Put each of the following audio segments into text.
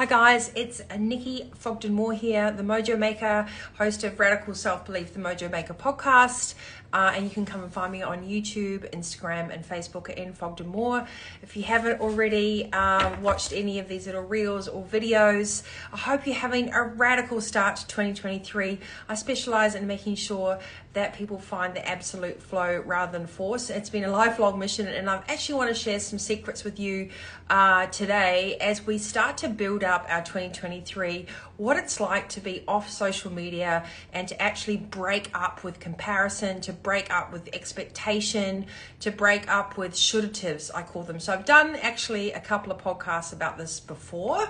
Hi guys, it's Nikki Fogden-Moore here, the Mojo Maker, host of Radical Self-Belief, the Mojo Maker podcast. And you can come and find me on YouTube, Instagram, and Facebook at Fogden-Moore. If you haven't already watched any of these little reels or videos, I hope you're having a radical start to 2023. I specialize in making sure that people find the absolute flow rather than force. It's been a lifelong mission, and I actually want to share some secrets with you today as we start to build up our 2023, what it's like to be off social media and to actually break up with comparison, to break up with expectation, to break up with shouldatives, I call them. So I've done actually a couple of podcasts about this before,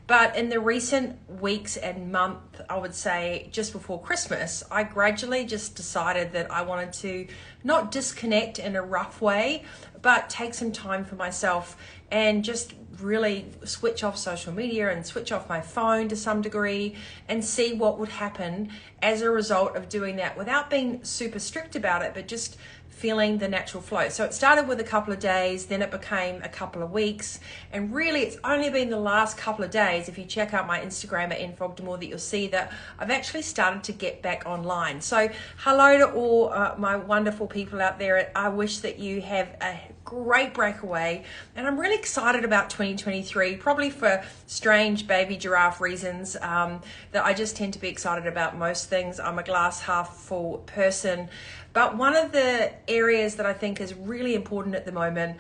but in the recent weeks and month, I would say just before Christmas, I gradually just decided that I wanted to not disconnect in a rough way, but take some time for myself and just really switch off social media and switch off my phone to some degree and see what would happen as a result of doing that without being super strict about it, but just feeling the natural flow. So it started with a couple of days, then it became a couple of weeks, and really it's only been the last couple of days, if you check out my Instagram at Fogden-Moore, that you'll see that I've actually started to get back online. So hello to all my wonderful people out there. I wish that you have a great breakaway, and I'm really excited about 2023, probably for strange baby giraffe reasons that I just tend to be excited about most things. I'm a glass half full person. But one of the areas that I think is really important at the moment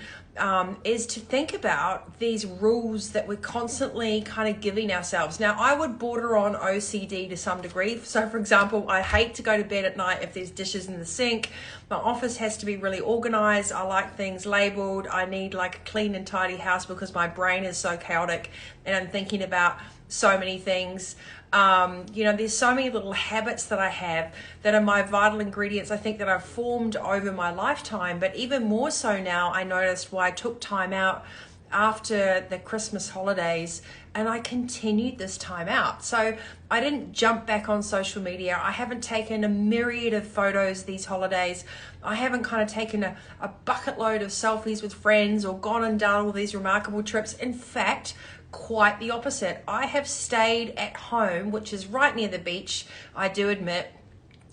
is to think about these rules that we're constantly kind of giving ourselves. Now, I would border on OCD to some degree. So, for example, I hate to go to bed at night if there's dishes in the sink. My office has to be really organized. I like things labeled. I need like a clean and tidy house because my brain is so chaotic and I'm thinking about so many things. There's so many little habits that I have that are my vital ingredients, I think, that I've formed over my lifetime. But even more so now, I noticed why I took time out after the Christmas holidays, and I continued this time out. So I didn't jump back on social media. I haven't taken a myriad of photos these holidays. I haven't kind of taken a bucket load of selfies with friends or gone and done all these remarkable trips. In fact, quite the opposite. I have stayed at home, which is right near the beach, I do admit,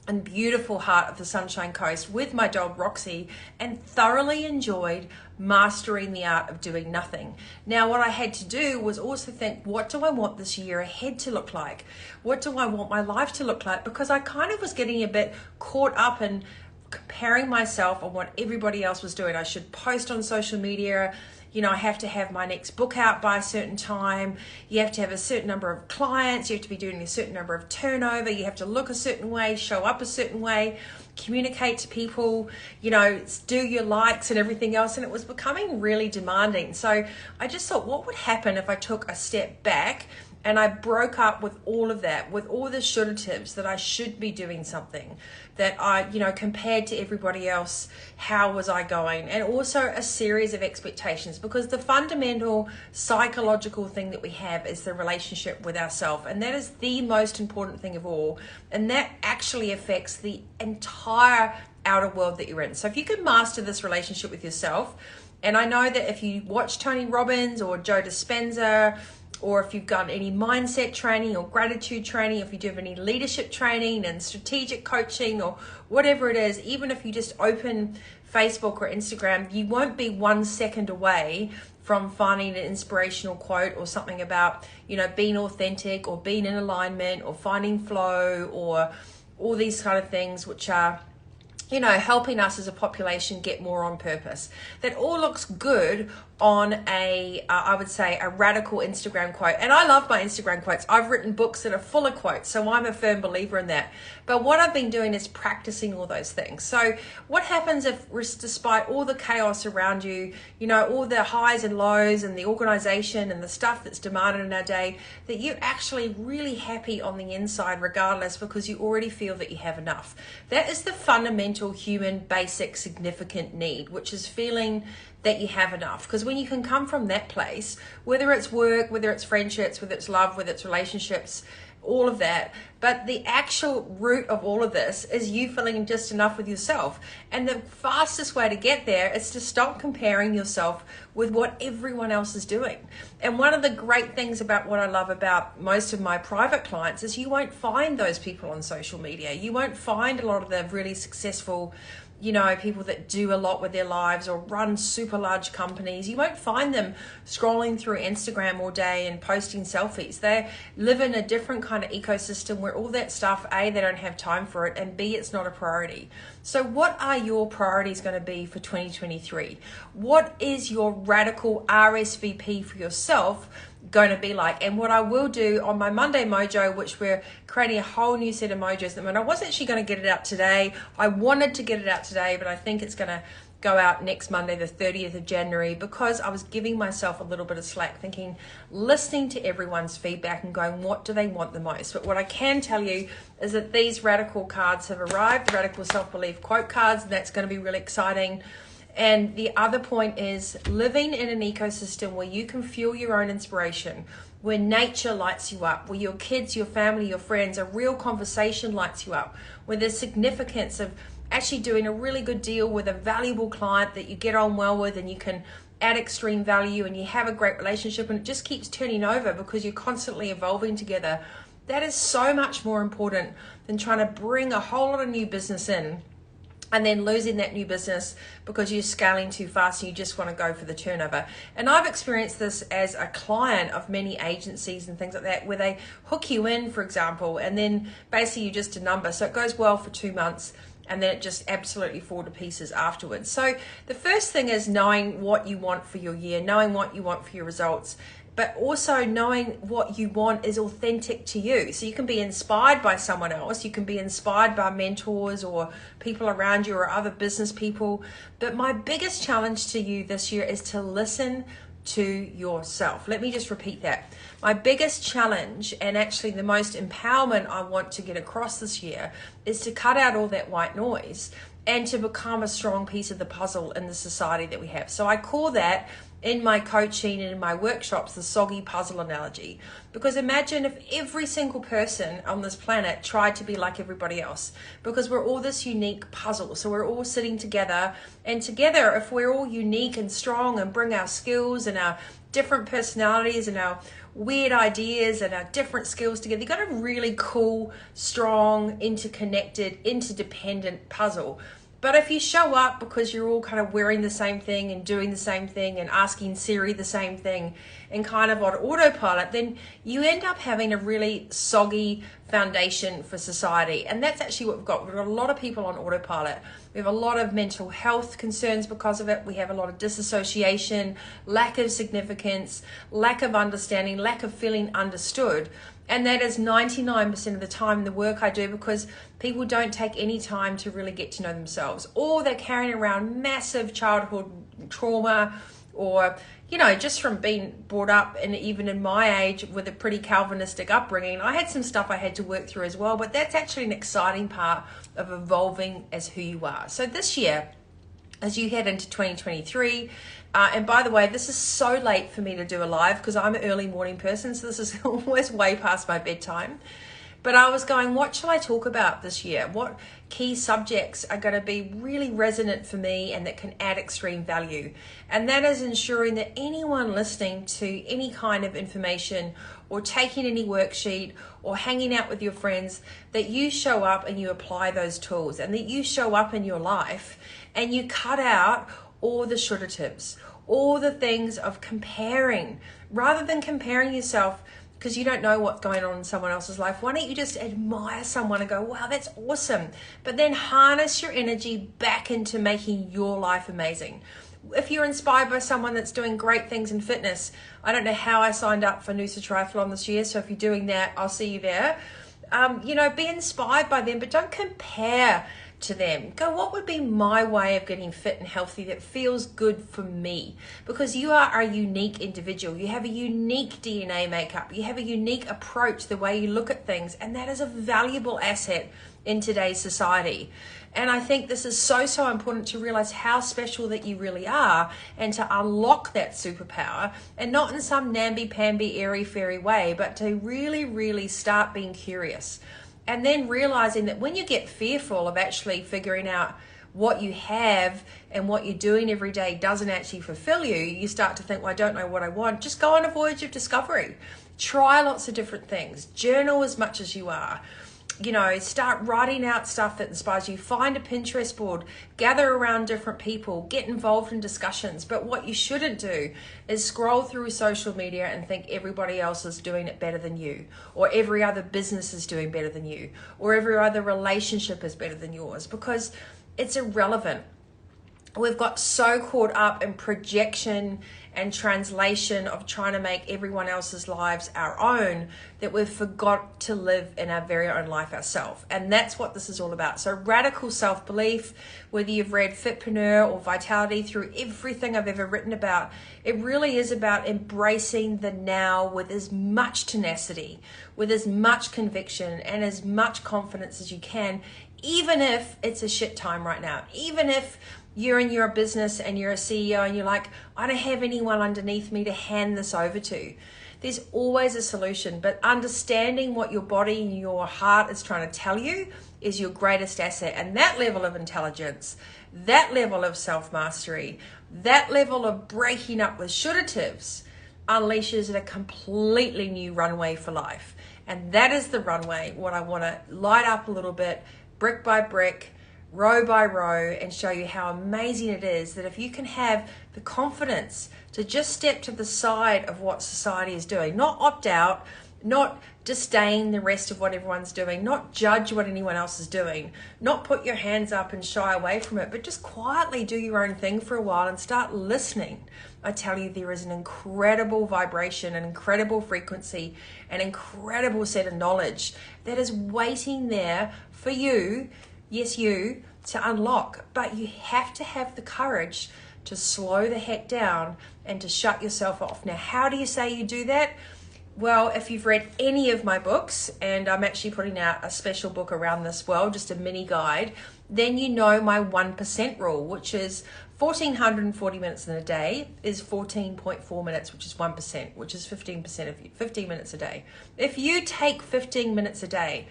and beautiful heart of the Sunshine Coast, with my dog Roxy, and thoroughly enjoyed mastering the art of doing nothing. Now, what I had to do was also think, what do I want this year ahead to look like? What do I want my life to look like? Because I kind of was getting a bit caught up in comparing myself on what everybody else was doing. I should post on social media. I have to have my next book out by a certain time. You have to have a certain number of clients. You have to be doing a certain number of turnover. You have to look a certain way, show up a certain way, communicate to people, do your likes and everything else. And it was becoming really demanding. So I just thought, what would happen if I took a step back and I broke up with all of that, with all the shouldatives that I should be doing something, that I, compared to everybody else, how was I going? And also a series of expectations, because the fundamental psychological thing that we have is the relationship with ourselves. And that is the most important thing of all. And that actually affects the entire outer world that you're in. So if you can master this relationship with yourself, and I know that if you watch Tony Robbins or Joe Dispenza, or if you've done any mindset training or gratitude training, if you do have any leadership training and strategic coaching or whatever it is, even if you just open Facebook or Instagram, you won't be 1 second away from finding an inspirational quote or something about, being authentic or being in alignment or finding flow or all these kind of things which are, helping us as a population get more on purpose. That all looks good on I would say, a radical Instagram quote. And I love my Instagram quotes. I've written books that are full of quotes, so I'm a firm believer in that. But what I've been doing is practicing all those things. So what happens if, despite all the chaos around you, all the highs and lows and the organization and the stuff that's demanded in our day, that you're actually really happy on the inside regardless, because you already feel that you have enough. That is the fundamental human, basic, significant need, which is feeling that you have enough. Because when you can come from that place, whether it's work, whether it's friendships, whether it's love, whether it's relationships, all of that. But the actual root of all of this is you feeling just enough with yourself. And the fastest way to get there is to stop comparing yourself with what everyone else is doing. And one of the great things about what I love about most of my private clients is you won't find those people on social media. You won't find a lot of the really successful, you know, people that do a lot with their lives or run super large companies. You won't find them scrolling through Instagram all day and posting selfies. They live in a different kind of ecosystem where all that stuff, A, they don't have time for it, and B, it's not a priority. So what are your priorities going to be for 2023? What is your radical RSVP for yourself going to be like? And what I will do on my Monday Mojo, which we're creating a whole new set of mojos, and I was actually going to get it out today. I wanted to get it out today, but I think it's going to go out next Monday, the 30th of January, because I was giving myself a little bit of slack, thinking, listening to everyone's feedback and going, what do they want the most? But what I can tell you is that these radical cards have arrived, the radical self-belief quote cards, and that's going to be really exciting. And the other point is living in an ecosystem where you can fuel your own inspiration, where nature lights you up, where your kids, your family, your friends, a real conversation lights you up, where there's significance of actually doing a really good deal with a valuable client that you get on well with and you can add extreme value and you have a great relationship and it just keeps turning over because you're constantly evolving together. That is so much more important than trying to bring a whole lot of new business in and then losing that new business because you're scaling too fast and you just want to go for the turnover. And I've experienced this as a client of many agencies and things like that, where they hook you in, for example, and then basically you're just a number. So it goes well for 2 months and then it just absolutely fall to pieces afterwards. So the first thing is knowing what you want for your year, knowing what you want for your results, but also knowing what you want is authentic to you. So you can be inspired by someone else, you can be inspired by mentors or people around you or other business people. But my biggest challenge to you this year is to listen to yourself. Let me just repeat that. My biggest challenge, and actually the most empowerment I want to get across this year, is to cut out all that white noise and to become a strong piece of the puzzle in the society that we have. So I call that, in my coaching and in my workshops, the soggy puzzle analogy. Because imagine if every single person on this planet tried to be like everybody else, because we're all this unique puzzle. So we're all sitting together, and together, if we're all unique and strong and bring our skills and our different personalities and our weird ideas and our different skills together, you've got a really cool, strong, interconnected, interdependent puzzle. But if you show up because you're all kind of wearing the same thing and doing the same thing and asking Siri the same thing and kind of on autopilot, then you end up having a really soggy foundation for society. And that's actually what we've got. We've got a lot of people on autopilot. We have a lot of mental health concerns because of it. We have a lot of disassociation, lack of significance, lack of understanding, lack of feeling understood. And that is 99% of the time in the work I do, because people don't take any time to really get to know themselves, or they're carrying around massive childhood trauma, or, you know, just from being brought up, and even in my age with a pretty Calvinistic upbringing, I had some stuff I had to work through as well. But that's actually an exciting part of evolving as who you are. So this year, as you head into 2023, and by the way, this is so late for me to do a live because I'm an early morning person, so this is almost way past my bedtime. But I was going, what shall I talk about this year? What key subjects are going to be really resonant for me and that can add extreme value? And that is ensuring that anyone listening to any kind of information or taking any worksheet or hanging out with your friends, that you show up and you apply those tools, and that you show up in your life and you cut out all the shouldatatives, all the things of comparing. Rather than comparing yourself because you don't know what's going on in someone else's life, why don't you just admire someone and go, wow, that's awesome. But then harness your energy back into making your life amazing. If you're inspired by someone that's doing great things in fitness, I don't know how I signed up for Noosa Triathlon this year, so if you're doing that, I'll see you there. Be inspired by them, but don't compare to them. Go, what would be my way of getting fit and healthy that feels good for me? Because you are a unique individual. You have a unique DNA makeup. You have a unique approach, the way you look at things, and that is a valuable asset in today's society. And I think this is so important to realize how special that you really are, and to unlock that superpower, and not in some namby-pamby, airy-fairy way, but to really start being curious. And then realizing that when you get fearful of actually figuring out what you have and what you're doing every day doesn't actually fulfill you, you start to think, well, I don't know what I want. Just go on a voyage of discovery. Try lots of different things. Journal as much as you are. Start writing out stuff that inspires you. Find a Pinterest board, gather around different people, get involved in discussions. But what you shouldn't do is scroll through social media and think everybody else is doing it better than you, or every other business is doing better than you, or every other relationship is better than yours, because it's irrelevant. We've got so caught up in projection and translation of trying to make everyone else's lives our own that we've forgot to live in our very own life ourselves. And that's what this is all about. So radical self-belief, whether you've read Fitpreneur or Vitality, through everything I've ever written about, it really is about embracing the now with as much tenacity, with as much conviction and as much confidence as you can, even if it's a shit time right now, even if you're in your business and you're a CEO and you're like, I don't have anyone underneath me to hand this over to. There's always a solution, but understanding what your body and your heart is trying to tell you is your greatest asset. And that level of intelligence, that level of self-mastery, that level of breaking up with shouldatives unleashes a completely new runway for life. And that is the runway, what I want to light up a little bit, brick by brick, row by row, and show you how amazing it is that if you can have the confidence to just step to the side of what society is doing, not opt out, not disdain the rest of what everyone's doing, not judge what anyone else is doing, not put your hands up and shy away from it, but just quietly do your own thing for a while and start listening. I tell you, there is an incredible vibration, an incredible frequency, an incredible set of knowledge that is waiting there for you, yes, you, to unlock. But you have to have the courage to slow the heck down and to shut yourself off. Now, how do you say you do that? Well, if you've read any of my books, and I'm actually putting out a special book around this, well, just a mini guide, then you know my 1% rule, which is 1,440 minutes in a day is 14.4 minutes, which is 1%, which is 15% of you, 15 minutes a day. If you take 15 minutes a day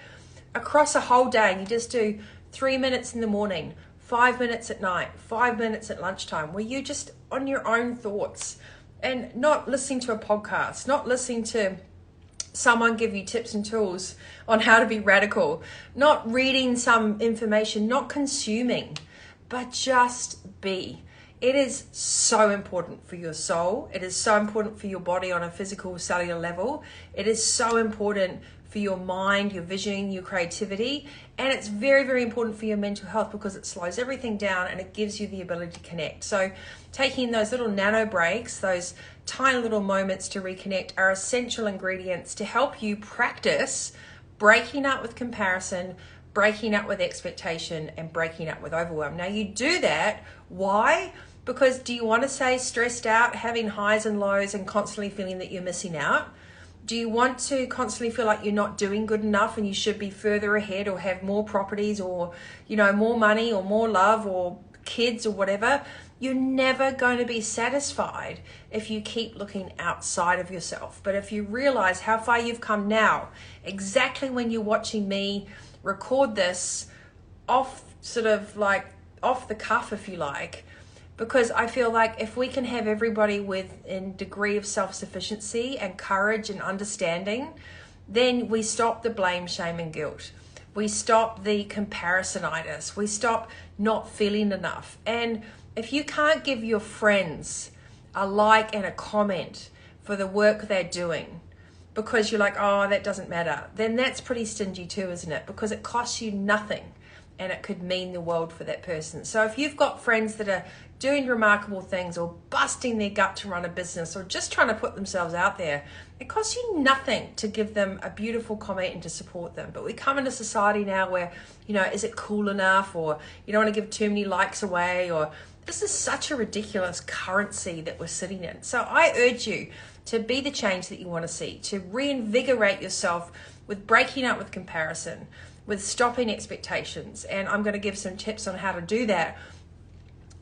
across a whole day, and you just do 3 minutes in the morning, 5 minutes at night, 5 minutes at lunchtime, where you just on your own thoughts and not listening to a podcast, not listening to someone give you tips and tools on how to be radical, not reading some information, not consuming, but just be. It is so important for your soul. It is so important for your body on a physical cellular level. It is so important for your mind, your vision, your creativity. And it's very important for your mental health because it slows everything down and it gives you the ability to connect. So taking those little nano breaks, those tiny little moments to reconnect are essential ingredients to help you practice breaking up with comparison, breaking up with expectation, and breaking up with overwhelm. Now you do that. Why? Because do you want to stay stressed out, having highs and lows and constantly feeling that you're missing out? Do you want to constantly feel like you're not doing good enough and you should be further ahead or have more properties or, more money or more love or kids or whatever? You're never going to be satisfied if you keep looking outside of yourself. But if you realize how far you've come now, exactly when you're watching me record this off the cuff, if you like, because I feel like if we can have everybody with a degree of self-sufficiency and courage and understanding, then we stop the blame, shame, and guilt. We stop the comparisonitis. We stop not feeling enough. And if you can't give your friends a like and a comment for the work they're doing because you're like, oh, that doesn't matter, then that's pretty stingy too, isn't it? Because it costs you nothing and it could mean the world for that person. So if you've got friends that are doing remarkable things or busting their gut to run a business or just trying to put themselves out there, it costs you nothing to give them a beautiful comment and to support them. But we come into society now where, is it cool enough, or you don't want to give too many likes away, or this is such a ridiculous currency that we're sitting in. So I urge you to be the change that you want to see, to reinvigorate yourself with breaking up with comparison, with stopping expectations. And I'm going to give some tips on how to do that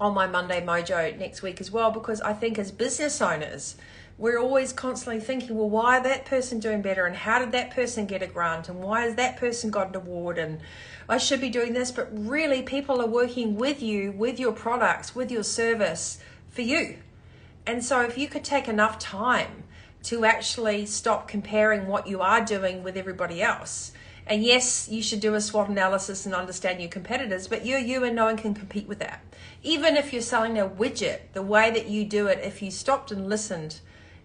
on my Monday Mojo next week as well, because I think as business owners, we're always constantly thinking, well, why is that person doing better, and how did that person get a grant, and why has that person got an award, and I should be doing this. But really, people are working with you, with your products, with your service for you. And so if you could take enough time to actually stop comparing what you are doing with everybody else. And yes, you should do a SWOT analysis and understand your competitors, but you're you and no one can compete with that. Even if you're selling a widget, the way that you do it, if you stopped and listened,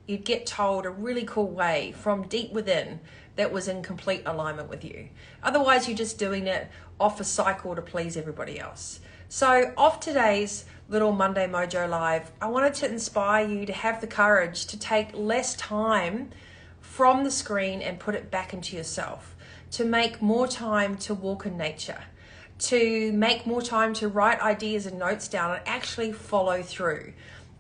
you'd get told a really cool way from deep within that was in complete alignment with you. Otherwise, you're just doing it off a cycle to please everybody else. So off today's little Monday Mojo Live, I wanted to inspire you to have the courage to take less time from the screen and put it back into yourself, to make more time to walk in nature, to make more time to write ideas and notes down and actually follow through,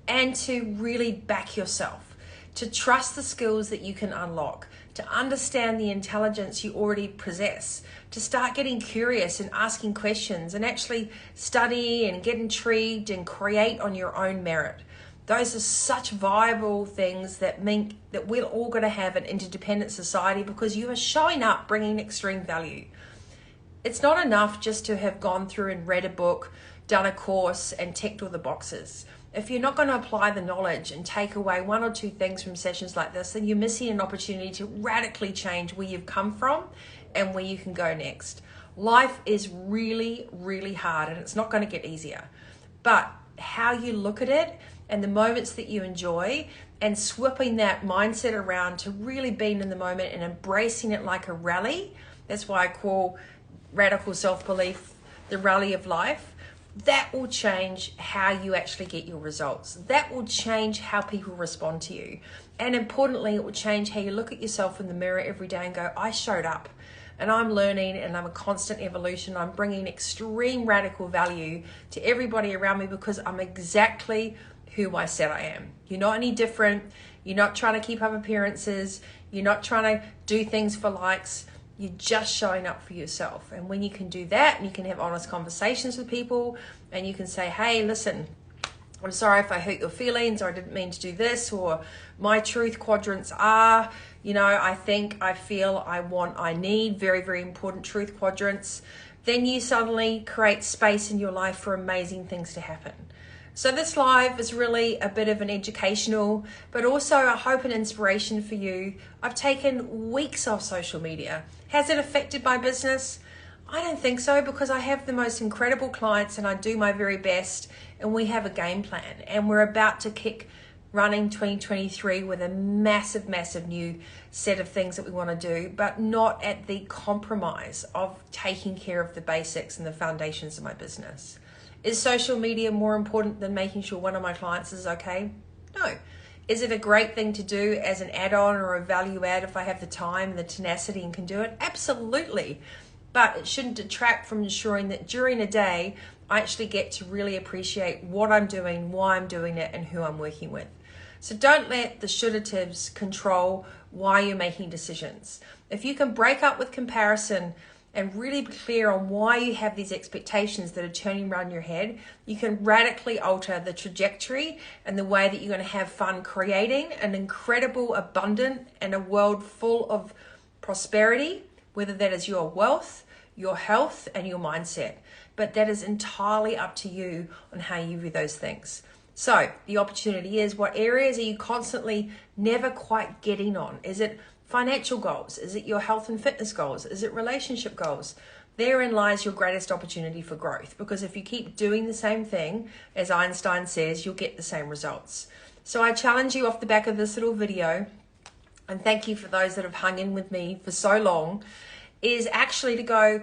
and to really back yourself, to trust the skills that you can unlock, to understand the intelligence you already possess, to start getting curious and asking questions and actually study and get intrigued and create on your own merit. Those are such viable things that mean that we're all going to have an interdependent society, because you are showing up bringing extreme value. It's not enough just to have gone through and read a book, done a course and ticked all the boxes. If you're not going to apply the knowledge and take away one or two things from sessions like this, then you're missing an opportunity to radically change where you've come from and where you can go next. Life is really, really hard, and it's not going to get easier. But how you look at it and the moments that you enjoy, and swapping that mindset around to really being in the moment and embracing it like a rally. That's why I call radical self-belief the rally of life. That will change how you actually get your results. That will change how people respond to you. And importantly, it will change how you look at yourself in the mirror every day and go, I showed up and I'm learning and I'm a constant evolution. I'm bringing extreme radical value to everybody around me because I'm exactly who I said I am. You're not any different. You're not trying to keep up appearances. You're not trying to do things for likes. You're just showing up for yourself. And when you can do that, and you can have honest conversations with people, and you can say, hey, listen, I'm sorry if I hurt your feelings, or I didn't mean to do this, or my truth quadrants are, I think, I feel, I want, I need, very, very important truth quadrants. Then you suddenly create space in your life for amazing things to happen. So this live is really a bit of an educational, but also a hope and inspiration for you. I've taken weeks off social media. Has it affected my business? I don't think so, because I have the most incredible clients and I do my very best, and we have a game plan, and we're about to kick running 2023 with a massive, massive new set of things that we want to do, but not at the compromise of taking care of the basics and the foundations of my business. Is social media more important than making sure one of my clients is okay? No. Is it a great thing to do as an add-on or a value add if I have the time, the tenacity, and can do it? Absolutely. But it shouldn't detract from ensuring that during a day, I actually get to really appreciate what I'm doing, why I'm doing it, and who I'm working with. So don't let the shouldatatives control why you're making decisions. If you can break up with comparison and really be clear on why you have these expectations that are turning around your head, you can radically alter the trajectory and the way that you're going to have fun creating an incredible, abundant, and a world full of prosperity, whether that is your wealth, your health, and your mindset. But that is entirely up to you on how you view those things. So the opportunity is, what areas are you constantly never quite getting on? Is it financial goals? Is it your health and fitness goals? Is it relationship goals? Therein lies your greatest opportunity for growth, because if you keep doing the same thing, as Einstein says, you'll get the same results. So I challenge you off the back of this little video, and thank you for those that have hung in with me for so long, is actually to go,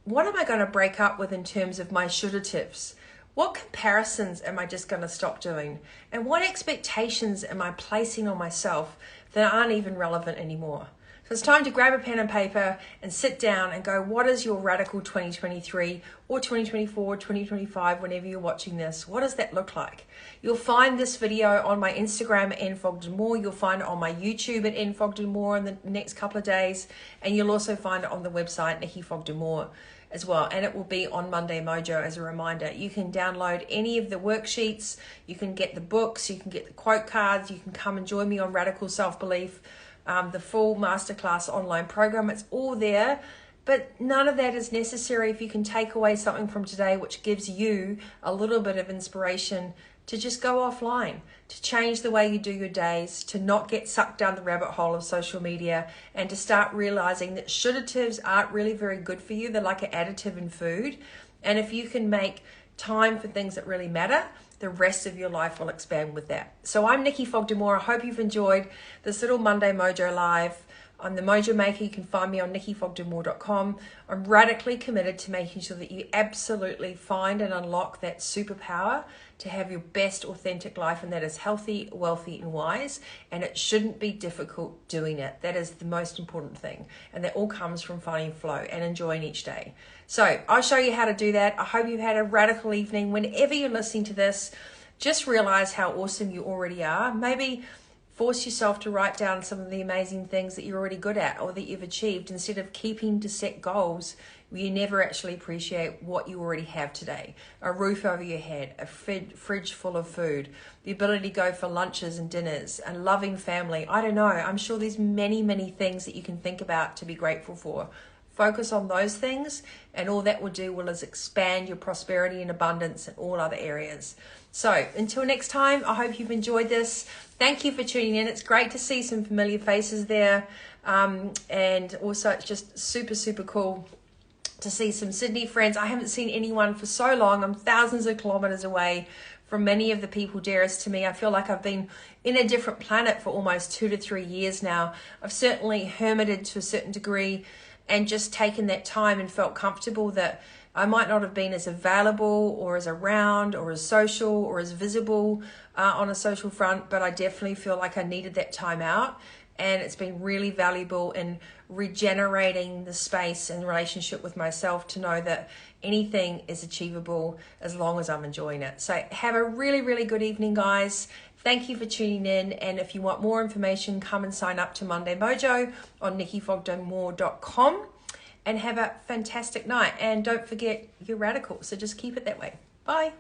what am I going to break up with in terms of my shouldatatives? What comparisons am I just going to stop doing? And what expectations am I placing on myself that aren't even relevant anymore? So it's time to grab a pen and paper and sit down and go, what is your radical 2023 or 2024, 2025, whenever you're watching this? What does that look like? You'll find this video on my Instagram at Fogden-Moore. You'll find it on my YouTube at Fogden-Moore in the next couple of days. And you'll also find it on the website, Nikki Fogden-Moore, as well. And it will be on Monday Mojo as a reminder. You can download any of the worksheets. You can get the books. You can get the quote cards. You can come and join me on Radical Self-Belief. The full masterclass online program, it's all there, but none of that is necessary if you can take away something from today which gives you a little bit of inspiration to just go offline, to change the way you do your days, to not get sucked down the rabbit hole of social media, and to start realizing that shouldatives aren't really very good for you. They're like an additive in food, and if you can make time for things that really matter, the rest of your life will expand with that. So I'm Nikki Fogden-Moore. I hope you've enjoyed this little Monday Mojo Live. I'm the Mojo Maker. You can find me on nikkifogdenmoore.com. I'm radically committed to making sure that you absolutely find and unlock that superpower to have your best authentic life, and that is healthy, wealthy, and wise. And it shouldn't be difficult doing it. That is the most important thing. And that all comes from finding flow and enjoying each day. So I'll show you how to do that. I hope you've had a radical evening. Whenever you're listening to this, just realize how awesome you already are. Maybe force yourself to write down some of the amazing things that you're already good at or that you've achieved, instead of keeping to set goals where you never actually appreciate what you already have today. A roof over your head, a fridge full of food, the ability to go for lunches and dinners, a loving family. I don't know. I'm sure there's many, many things that you can think about to be grateful for. Focus on those things, and all that will do is expand your prosperity and abundance in all other areas. So until next time, I hope you've enjoyed this. Thank you for tuning in. It's great to see some familiar faces there. And also it's just super, super cool to see some Sydney friends. I haven't seen anyone for so long. I'm thousands of kilometers away from many of the people dearest to me. I feel like I've been in a different planet for almost 2 to 3 years now. I've certainly hermited to a certain degree and just taken that time and felt comfortable that I might not have been as available or as around or as social or as visible on a social front, but I definitely feel like I needed that time out. And it's been really valuable in regenerating the space and relationship with myself to know that anything is achievable as long as I'm enjoying it. So have a really, really good evening, guys. Thank you for tuning in. And if you want more information, come and sign up to Monday Mojo on nikkifogdenmoore.com, and have a fantastic night. And don't forget, you're radical. So just keep it that way. Bye.